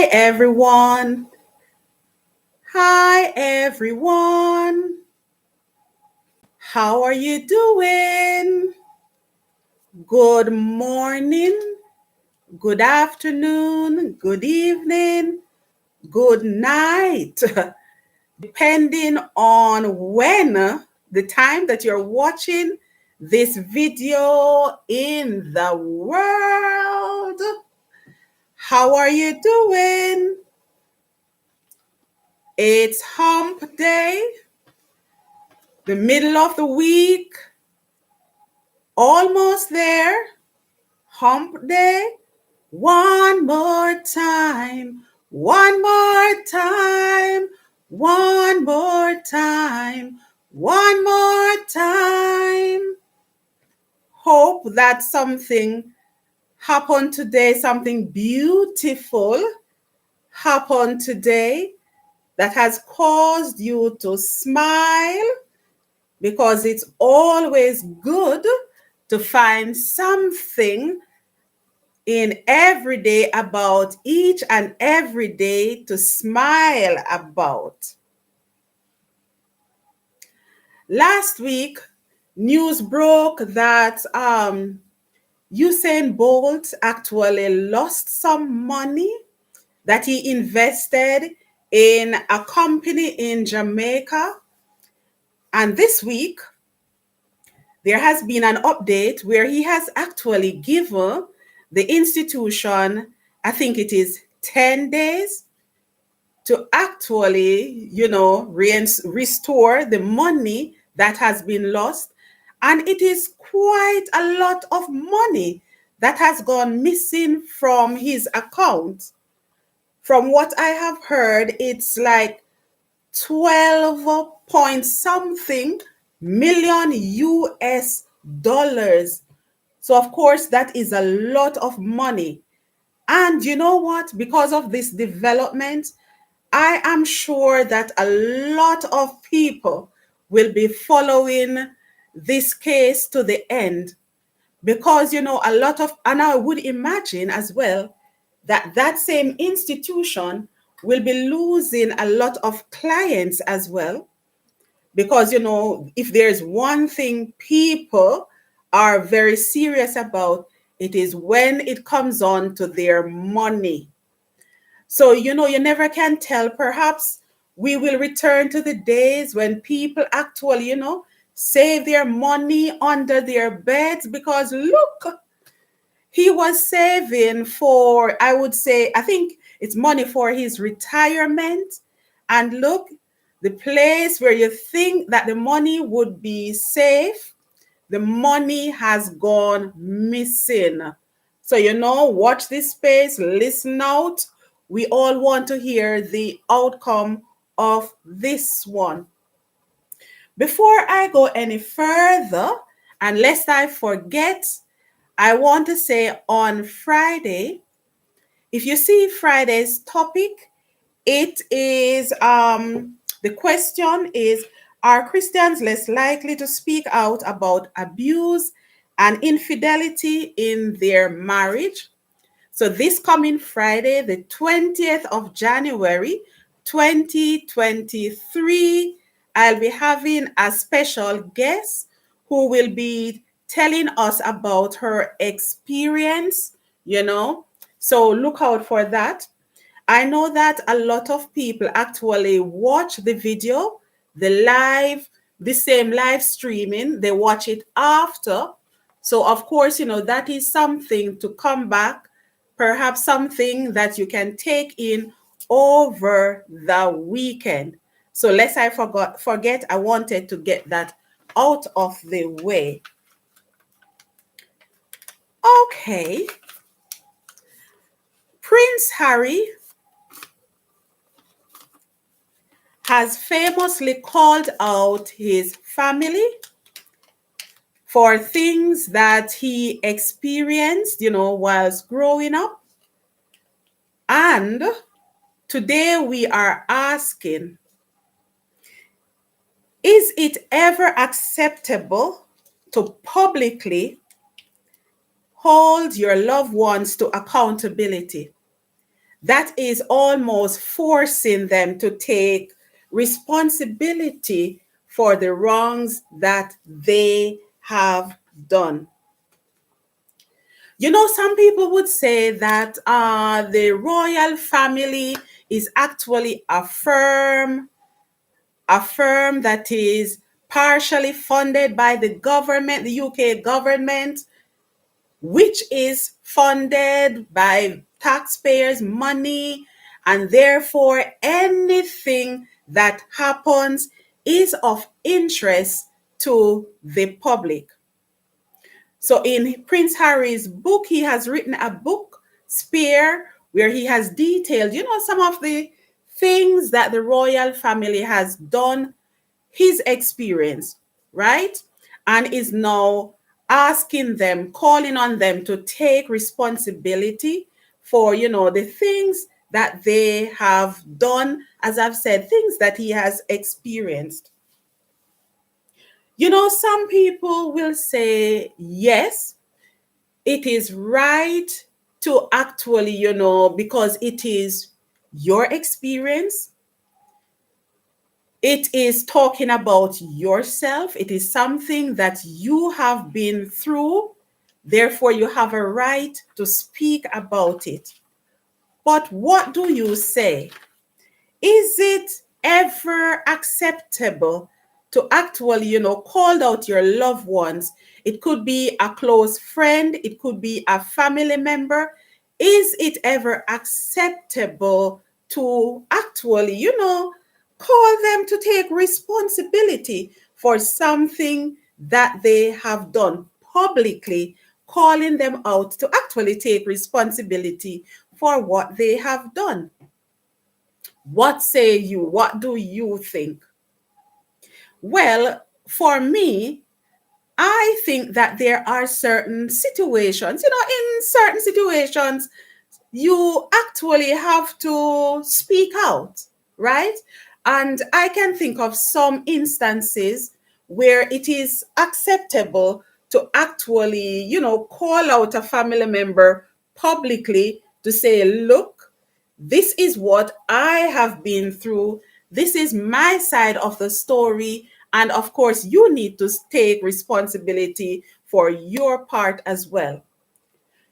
Hi everyone. Hi everyone. How are you doing? Good morning, good afternoon, good evening, good night, depending on when the time that you're watching this video in the world. How are you doing? It's hump day, the middle of the week, almost there. Hump day. One more time. One more time. One more time. One more time. Hope that something happened today, something beautiful happened today that has caused you to smile, because it's always good to find something in every day about each and every day to smile about. Last week, news broke that Usain Bolt actually lost some money that he invested in a company in Jamaica. And this week, there has been an update where he has actually given the institution, I think it is 10 days, to actually, restore the money that has been lost. And it is quite a lot of money that has gone missing from his account. From what I have heard, it's like 12 point something million US dollars. So, of course, that is a lot of money. And you know what? Because of this development, I am sure that a lot of people will be following this case to the end, because a lot of, and I would imagine as well that that same institution will be losing a lot of clients as well, because if there's one thing people are very serious about, it is when it comes on to their money. So, you never can tell. Perhaps we will return to the days when people actually, save their money under their beds, because look, he was saving for, I would say, I think it's money for his retirement. And look, the place where you think that the money would be safe, the money has gone missing. So, watch this space, listen out. We all want to hear the outcome of this one. Before I go any further, and lest I forget, I want to say on Friday, if you see Friday's topic, it is the question is, are Christians less likely to speak out about abuse and infidelity in their marriage? So this coming Friday, the 20th of January, 2023, I'll be having a special guest who will be telling us about her experience, So look out for that. I know that a lot of people actually watch the video, the same live streaming, they watch it after. So, of course, that is something to come back, perhaps something that you can take in over the weekend. So, lest I forget, I wanted to get that out of the way. Okay. Prince Harry has famously called out his family for things that he experienced, whilst growing up. And today we are asking, is it ever acceptable to publicly hold your loved ones to accountability? that is almost forcing them to take responsibility for the wrongs that they have done. Some people would say that the royal family is actually a firm that is partially funded by the government, the UK government, which is funded by taxpayers' money, and therefore anything that happens is of interest to the public. So in Prince Harry's book, he has written a book, Spare, where he has detailed, some of the things that the royal family has done, his experience, right? And is now asking them, calling on them to take responsibility for, the things that they have done, as I've said, things that he has experienced. Some people will say, yes, it is right to actually, because it is your experience, it is talking about yourself, it is something that you have been through, therefore you have a right to speak about it. But what do you say? Is it ever acceptable to actually, call out your loved ones? It could be a close friend, it could be a family member. Is it ever acceptable to actually, call them to take responsibility for something that they have done publicly, calling them out to actually take responsibility for what they have done? What say you? What do you think? Well, for me, I think that there are certain situations, in certain situations, you actually have to speak out, right? And I can think of some instances where it is acceptable to actually, call out a family member publicly to say, look, this is what I have been through. This is my side of the story. And of course, you need to take responsibility for your part as well.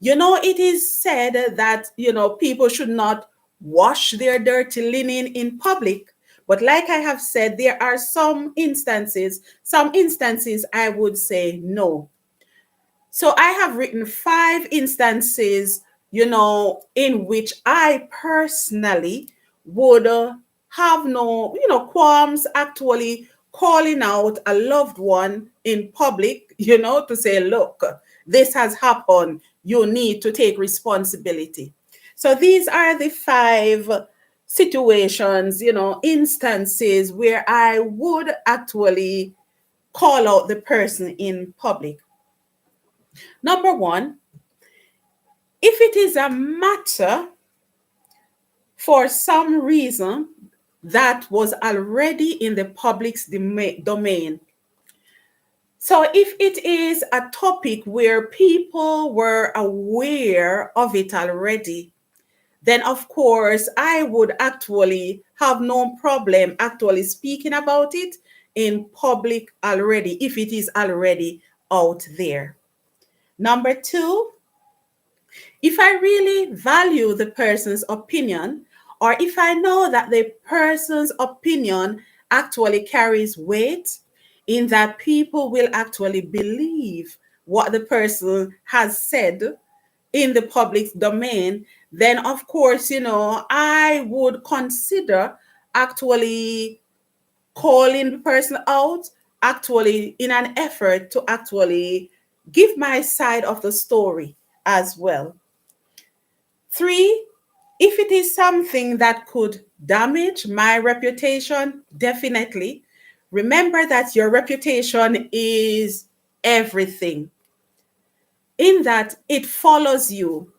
It is said that, people should not wash their dirty linen in public. But like I have said, there are some instances I would say no. So I have written 5 instances, in which I personally would have no, qualms actually calling out a loved one in public, to say, look, this has happened. You need to take responsibility. So these are the 5 situations, instances where I would actually call out the person in public. Number one, if it is a matter for some reason that was already in the public's domain. So if it is a topic where people were aware of it already, then of course I would actually have no problem actually speaking about it in public already, if it is already out there. Number two, if I really value the person's opinion, or if I know that the person's opinion actually carries weight, in that people will actually believe what the person has said in the public domain, then of course, I would consider actually calling the person out, actually in an effort to actually give my side of the story as well. 3, if it is something that could damage my reputation, definitely. Remember that your reputation is everything, in that it follows you.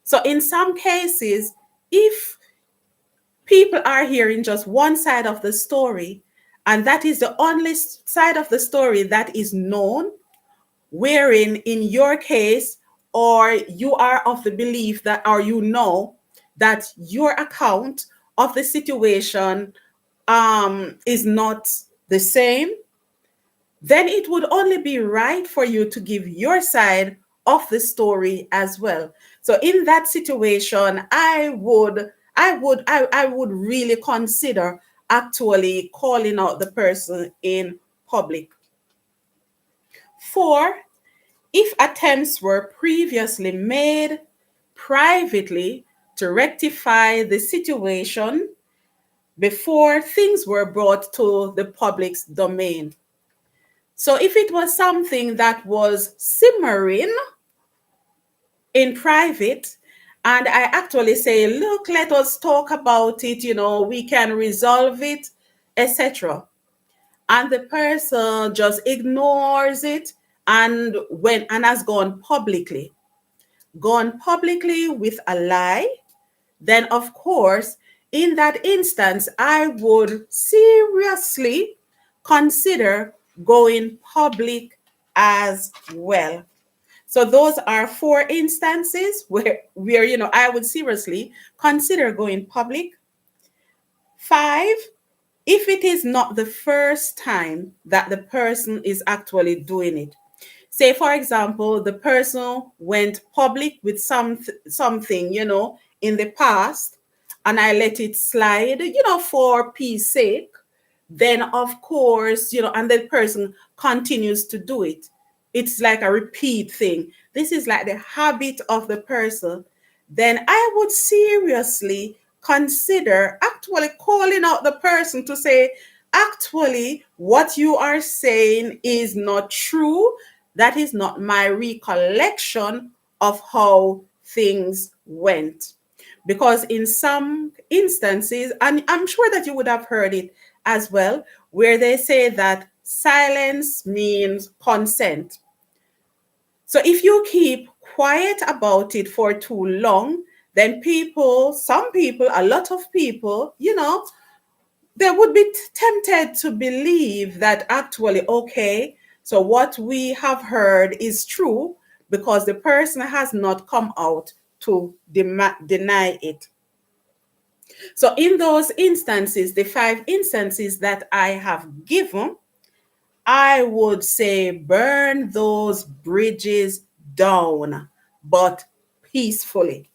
So, in some cases, if people are hearing just one side of the story, and that is the only side of the story that is known, wherein in your case, or you are of the belief that, or that your account of the situation is not the same, then it would only be right for you to give your side of the story as well. So in that situation, I would really consider actually calling out the person in public. Four, if attempts were previously made privately to rectify the situation before things were brought to the public's domain. So if it was something that was simmering in private, and I actually say, look, let us talk about it, we can resolve it, etc. And the person just ignores it and has gone publicly with a lie, then of course, in that instance, I would seriously consider going public as well. So those are four instances where I would seriously consider going public. Five, if it is not the first time that the person is actually doing it. Say, for example, the person went public with something, in the past, and I let it slide, for peace sake, then of course, and the person continues to do it. It's like a repeat thing. This is like the habit of the person. Then I would seriously consider actually calling out the person to say, actually, what you are saying is not true. That is not my recollection of how things went. Because in some instances, and I'm sure that you would have heard it as well, where they say that silence means consent. So if you keep quiet about it for too long, then some people, a lot of people, they would be tempted to believe that actually, okay, so what we have heard is true because the person has not come out to deny it. So in those instances, the 5 instances that I have given, I would say burn those bridges down, but peacefully.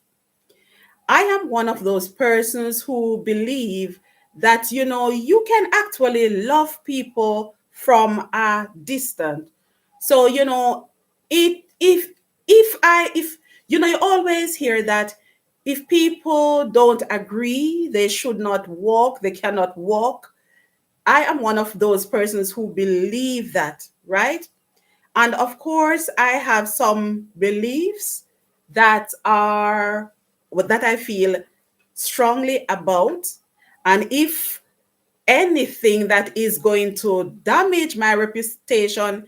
I am one of those persons who believe that, you can actually love people from a distance. So, it, if, you always hear that if people don't agree, they should not walk, they cannot walk. I am one of those persons who believe that, right? And of course, I have some beliefs that I feel strongly about. And if anything that is going to damage my reputation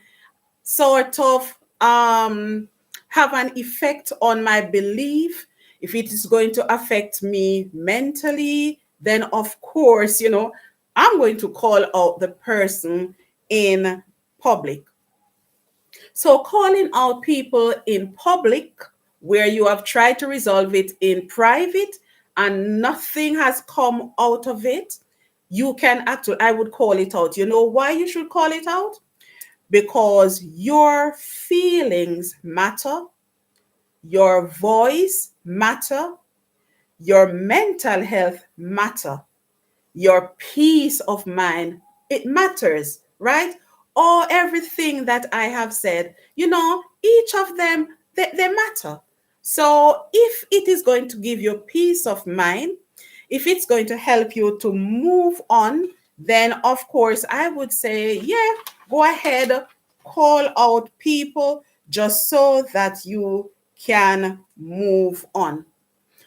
sort of have an effect on my belief, if it is going to affect me mentally, then of course, I'm going to call out the person in public. So calling out people in public where you have tried to resolve it in private and nothing has come out of it, you can actually, I would call it out. You know why you should call it out? Because your feelings matter, your voice matter, your mental health matter, your peace of mind, it matters, right? Or everything that I have said, each of them, they matter. So if it is going to give you peace of mind, if it's going to help you to move on, then of course I would say, yeah, go ahead, call out people just so that you can move on.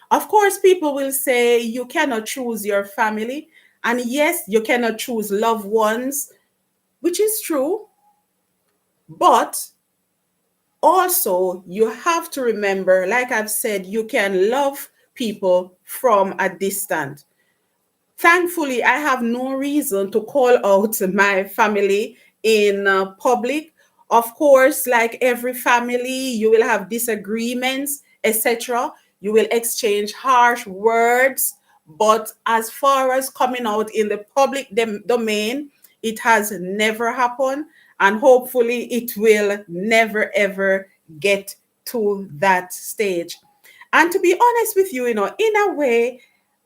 Of course, people will say you cannot choose your family. And yes, you cannot choose loved ones, which is true. But also, you have to remember, like I've said, you can love people from a distance. Thankfully, I have no reason to call out my family in public. Of course, like every family, you will have disagreements, etc. you will exchange harsh words, but as far as coming out in the public domain, it has never happened, and hopefully it will never ever get to that stage. And to be honest with you, in a way,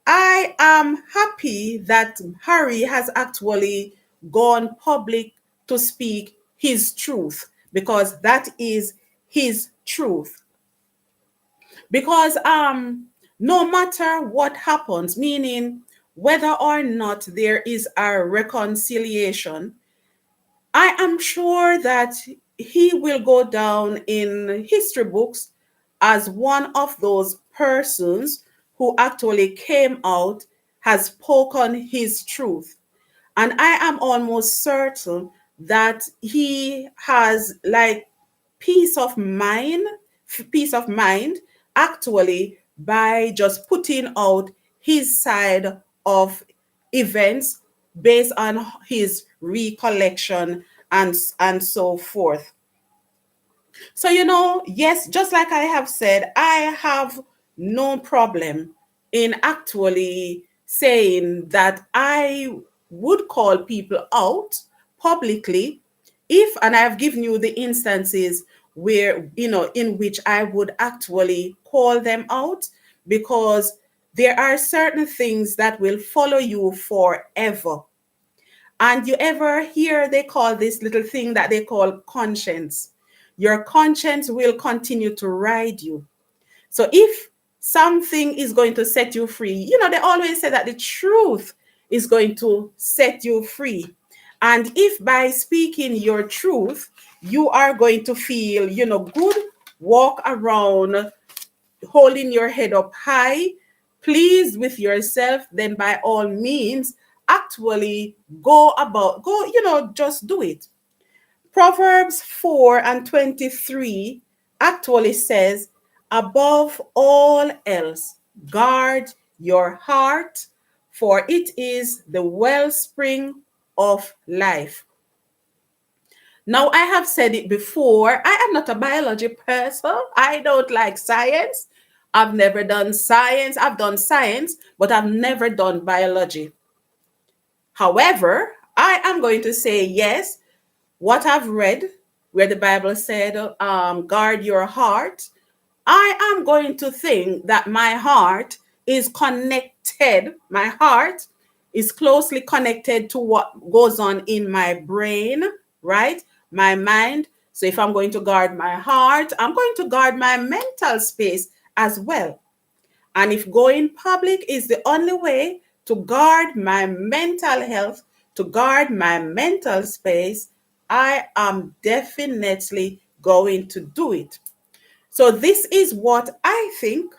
I am happy that Harry has actually gone public to speak his truth, because that is his truth. Because no matter what happens, meaning whether or not there is a reconciliation, I am sure that he will go down in history books as one of those persons who actually came out, has spoken his truth. And I am almost certain that he has like peace of mind, peace of mind actually by just putting out his side of events based on his recollection and so forth. So, yes, just like I have said, I have no problem in actually saying that I would call people out publicly if, and I've given you the instances where, in which I would actually call them out, because there are certain things that will follow you forever. And you ever hear they call this little thing that they call conscience? Your conscience will continue to ride you. So if something is going to set you free, they always say that the truth is going to set you free. And if by speaking your truth, you are going to feel, good, walk around holding your head up high, pleased with yourself, then by all means, actually just do it. Proverbs 4 and 23 actually says, above all else, guard your heart, for it is the wellspring of life. Now, I have said it before, I am not a biology person. I don't like science. I've never done science. I've done science, but I've never done biology. However, I am going to say yes, what I've read, where the Bible said, guard your heart, I am going to think that my heart is connected. My heart is closely connected to what goes on in my brain, right? My mind. So if I'm going to guard my heart, I'm going to guard my mental space as well. And if going public is the only way to guard my mental health, to guard my mental space, I am definitely going to do it. So this is what I think.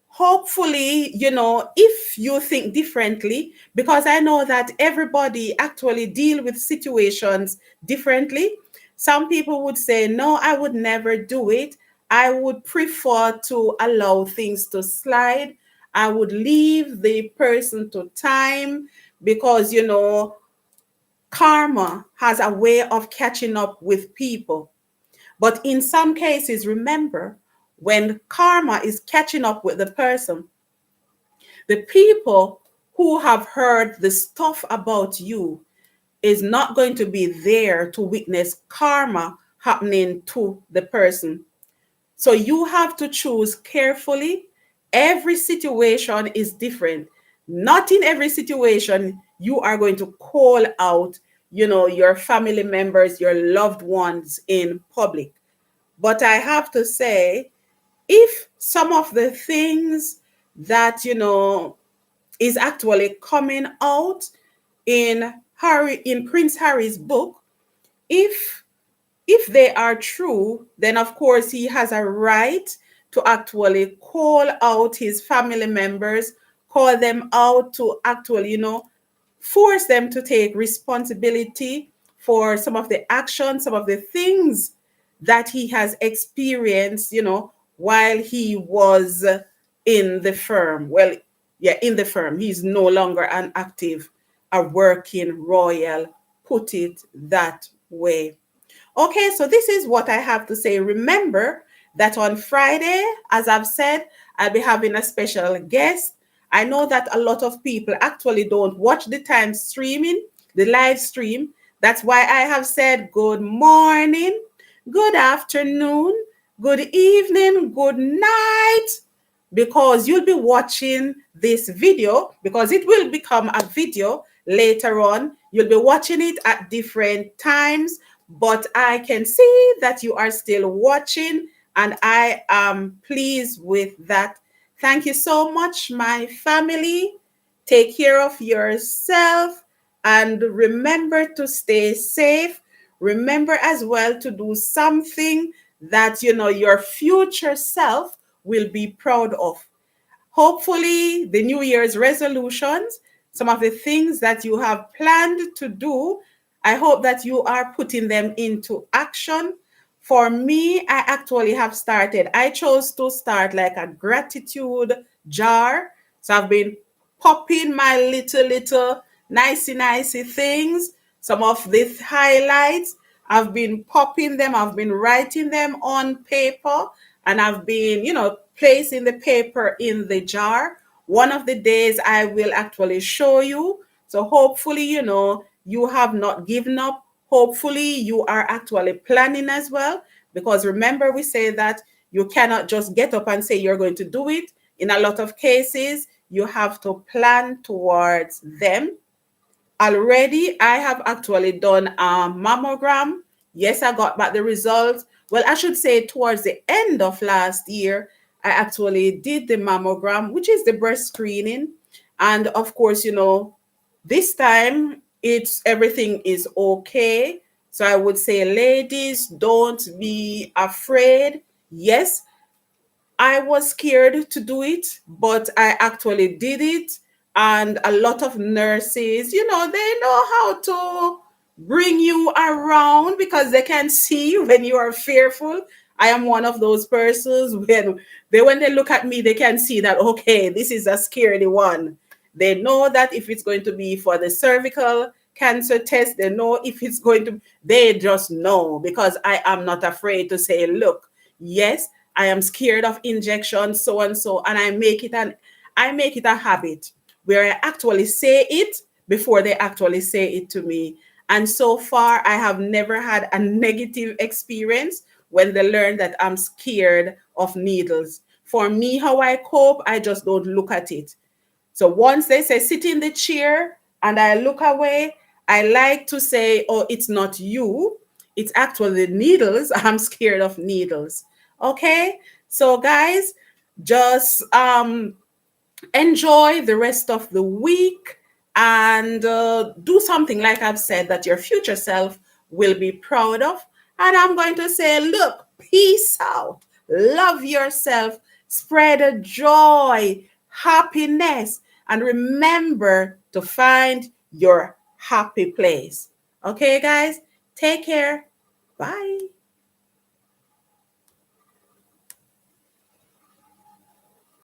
Hopefully, if you think differently, because I know that everybody actually deal with situations differently. Some people would say, no, I would never do it. I would prefer to allow things to slide. I would leave the person to time, because, karma has a way of catching up with people. But in some cases, remember, when karma is catching up with the person, the people who have heard the stuff about you is not going to be there to witness karma happening to the person. So you have to choose carefully. Every situation is different. Not in every situation you are going to call out, your family members, your loved ones in public. But I have to say, if some of the things that, is actually coming out in Prince Harry's book, if they are true, then of course he has a right to actually call out his family members, call them out to actually, force them to take responsibility for some of the actions, some of the things that he has experienced, while he was in the firm. Well, yeah, in the firm. He's no longer an active, a working royal, put it that way. Okay, so this is what I have to say. Remember that on Friday, as I've said, I'll be having a special guest. I know that a lot of people actually don't watch the time streaming, the live stream. That's why I have said good morning, good afternoon, good evening, good night, because you'll be watching this video, because it will become a video later on. You'll be watching it at different times, but I can see that you are still watching, and I am pleased with that. Thank you so much, my family. Take care of yourself and remember to stay safe. Remember as well to do something that your future self will be proud of. Hopefully, the New Year's resolutions, some of the things that you have planned to do, I hope that you are putting them into action. For me, I actually have started. I chose to start like a gratitude jar. So I've been popping my little nicey things, some of the highlights. I've been popping them, I've been writing them on paper, and I've been, placing the paper in the jar. One of the days I will actually show you. So hopefully, you have not given up. Hopefully, you are actually planning as well. Because remember, we say that you cannot just get up and say you're going to do it. In a lot of cases, you have to plan towards them. Already, I have actually done a mammogram. Yes, I got back the results. Well, I should say towards the end of last year, I actually did the mammogram, which is the breast screening. And of course, this time it's everything is okay. So I would say, ladies, don't be afraid. Yes, I was scared to do it, but I actually did it. And a lot of nurses, they know how to bring you around because they can see when you are fearful. I am one of those persons when they look at me, they can see that, okay, this is a scary one. They know that if it's going to be for the cervical cancer test, they know if it's going to, they just know, because I am not afraid to say, look, yes, I am scared of injections, so and so, and I make it a habit where I actually say it before they actually say it to me. And so far, I have never had a negative experience when they learn that I'm scared of needles. For me, how I cope, I just don't look at it. So once they say sit in the chair and I look away, I like to say, oh, it's not you. It's actually the needles. I'm scared of needles. Okay. So guys, just enjoy the rest of the week and do something, like I've said, that your future self will be proud of. And I'm going to say, look, peace out, love yourself, spread a joy, happiness, and remember to find your happy place. Okay, guys, take care. Bye.